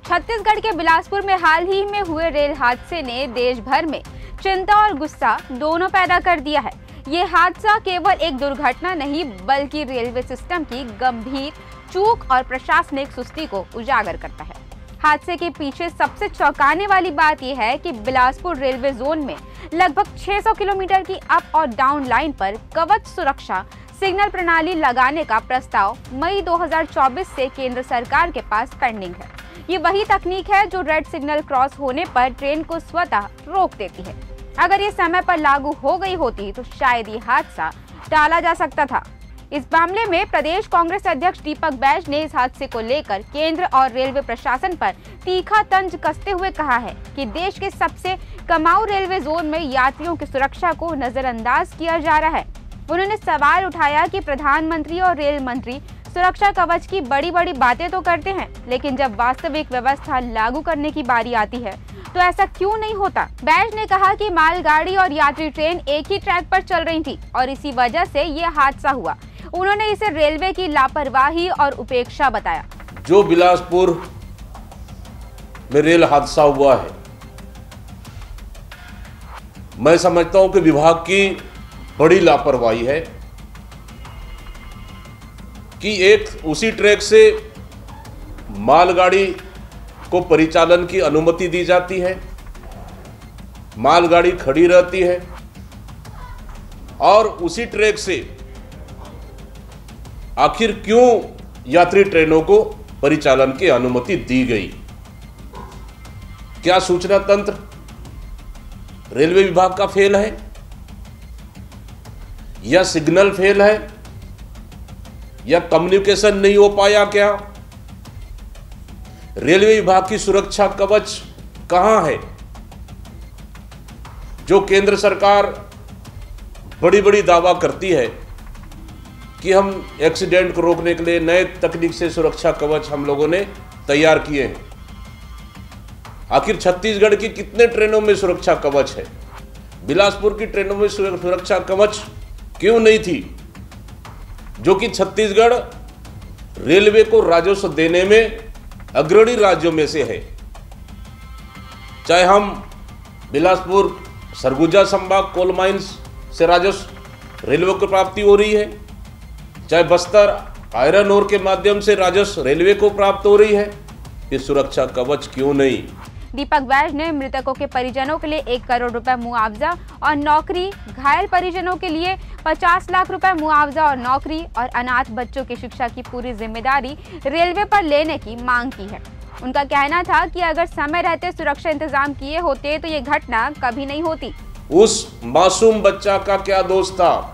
छत्तीसगढ़ के बिलासपुर में हाल ही में हुए रेल हादसे ने देश भर में चिंता और गुस्सा दोनों पैदा कर दिया है। ये हादसा केवल एक दुर्घटना नहीं बल्कि रेलवे सिस्टम की गंभीर चूक और प्रशासनिक सुस्ती को उजागर करता है। हादसे के पीछे सबसे चौंकाने वाली बात यह है कि बिलासपुर रेलवे जोन में लगभग 600 किलोमीटर की अप और डाउन लाइन पर कवच सुरक्षा सिग्नल प्रणाली लगाने का प्रस्ताव मई 2024 से केंद्र सरकार के पास पेंडिंग है। ये वही तकनीक है जो रेड सिग्नल क्रॉस होने पर ट्रेन को स्वतः रोक देती है। अगर ये समय पर लागू हो गई होती तो शायद ये हादसा टाला जा सकता था। इस मामले में प्रदेश कांग्रेस अध्यक्ष दीपक बैज ने इस हादसे को लेकर केंद्र और रेलवे प्रशासन पर तीखा तंज कसते हुए कहा है कि देश के सबसे कमाऊ रेलवे जोन में यात्रियों की सुरक्षा को नजरअंदाज किया जा रहा है। उन्होंने सवाल उठाया कि प्रधानमंत्री और रेल मंत्री सुरक्षा कवच की बड़ी बड़ी बातें तो करते हैं, लेकिन जब वास्तविक व्यवस्था लागू करने की बारी आती है तो ऐसा क्यों नहीं होता। बैज ने कहा कि मालगाड़ी और यात्री ट्रेन एक ही ट्रैक पर चल रही थी और इसी वजह से ये हादसा हुआ। उन्होंने इसे रेलवे की लापरवाही और उपेक्षा बताया। जो बिलासपुर में रेल हादसा हुआ है, मैं समझता हूं कि विभाग की बड़ी लापरवाही है कि एक उसी ट्रैक से मालगाड़ी को परिचालन की अनुमति दी जाती है, मालगाड़ी खड़ी रहती है और उसी ट्रैक से आखिर क्यों यात्री ट्रेनों को परिचालन की अनुमति दी गई। क्या सूचना तंत्र रेलवे विभाग का फेल है या सिग्नल फेल है या कम्युनिकेशन नहीं हो पाया क्या? रेलवे विभाग की सुरक्षा कवच कहां है? जो केंद्र सरकार बड़ी बड़ी दावा करती है कि हम एक्सीडेंट को रोकने के लिए नए तकनीक से सुरक्षा कवच हम लोगों ने तैयार किए हैं। आखिर छत्तीसगढ़ की कितने ट्रेनों में सुरक्षा कवच है? बिलासपुर की ट्रेनों में सुरक्षा कवच क्यों नहीं थी? जो कि छत्तीसगढ़ रेलवे को राजस्व देने में अग्रणी राज्यों में से है। चाहे हम बिलासपुर सरगुजा संभाग कोल माइंस से राजस्व रेलवे को प्राप्ति हो रही है, चाहे बस्तर आयरन ओर के माध्यम से राजस्व रेलवे को प्राप्त हो रही है, ये सुरक्षा कवच क्यों नहीं? दीपक बैज ने मृतकों के परिजनों के लिए 1 करोड़ रुपए मुआवजा और नौकरी, घायल परिजनों के लिए 50 लाख रुपए मुआवजा और नौकरी और अनाथ बच्चों की शिक्षा की पूरी जिम्मेदारी रेलवे पर लेने की मांग की है। उनका कहना था कि अगर समय रहते सुरक्षा इंतजाम किए होते तो ये घटना कभी नहीं होती। उस मासूम बच्चा का क्या दोष था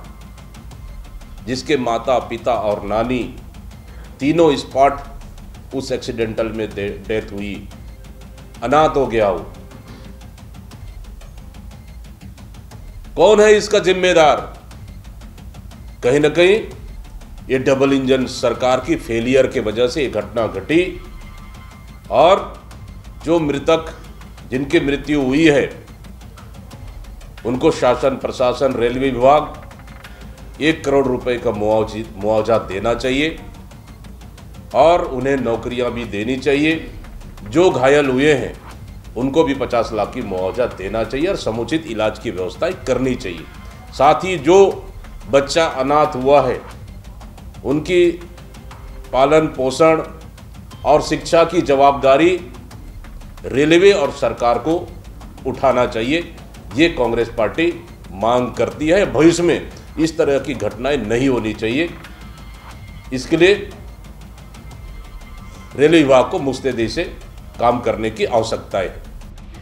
जिसके माता, पिता और नानी तीनों स्पॉट उस एक्सीडेंटल में डेथ हुई, अनाथ हो गया हो? कौन है इसका जिम्मेदार? कहीं ना कहीं ये डबल इंजन सरकार की फेलियर के वजह से ये घटना घटी और जो मृतक जिनकी मृत्यु हुई है उनको शासन, प्रशासन, रेलवे विभाग 1 करोड़ रुपए का मुआवजा देना चाहिए और उन्हें नौकरियां भी देनी चाहिए। जो घायल हुए हैं उनको भी 50 लाख की मुआवजा देना चाहिए और समुचित इलाज की व्यवस्था करनी चाहिए। साथ ही जो बच्चा अनाथ हुआ है उनकी पालन पोषण और शिक्षा की जवाबदारी रेलवे और सरकार को उठाना चाहिए। ये कांग्रेस पार्टी मांग करती है। भविष्य में इस तरह की घटनाएं नहीं होनी चाहिए। इसके लिए रेलवे विभाग को मुस्तैदी से काम करने की आवश्यकता है।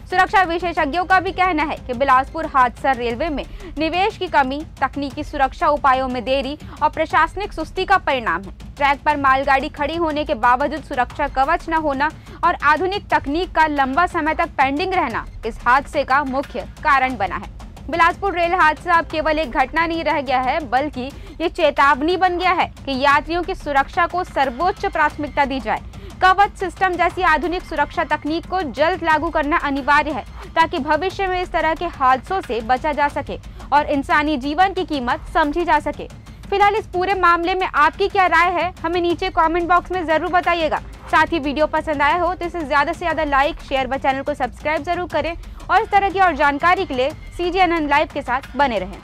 सुरक्षा विशेषज्ञों का भी कहना है कि बिलासपुर हादसा रेलवे में निवेश की कमी, तकनीकी सुरक्षा उपायों में देरी और प्रशासनिक सुस्ती का परिणाम है। ट्रैक पर मालगाड़ी खड़ी होने के बावजूद सुरक्षा कवच न होना और आधुनिक तकनीक का लंबा समय तक पेंडिंग रहना इस हादसे का मुख्य कारण बना है। बिलासपुर रेल हादसा अब केवल एक घटना नहीं रह गया है, बल्कि ये चेतावनी बन गया है कि यात्रियों की सुरक्षा को सर्वोच्च प्राथमिकता दी जाए। कवच सिस्टम जैसी आधुनिक सुरक्षा तकनीक को जल्द लागू करना अनिवार्य है ताकि भविष्य में इस तरह के हादसों से बचा जा सके और इंसानी जीवन की कीमत समझी जा सके। फिलहाल इस पूरे मामले में आपकी क्या राय है, हमें नीचे कमेंट बॉक्स में जरूर बताइएगा। साथ ही वीडियो पसंद आया हो तो इसे ज़्यादा से ज़्यादा लाइक, शेयर व चैनल को सब्सक्राइब जरूर करें और इस तरह की और जानकारी के लिए CGNN लाइव के साथ बने रहें।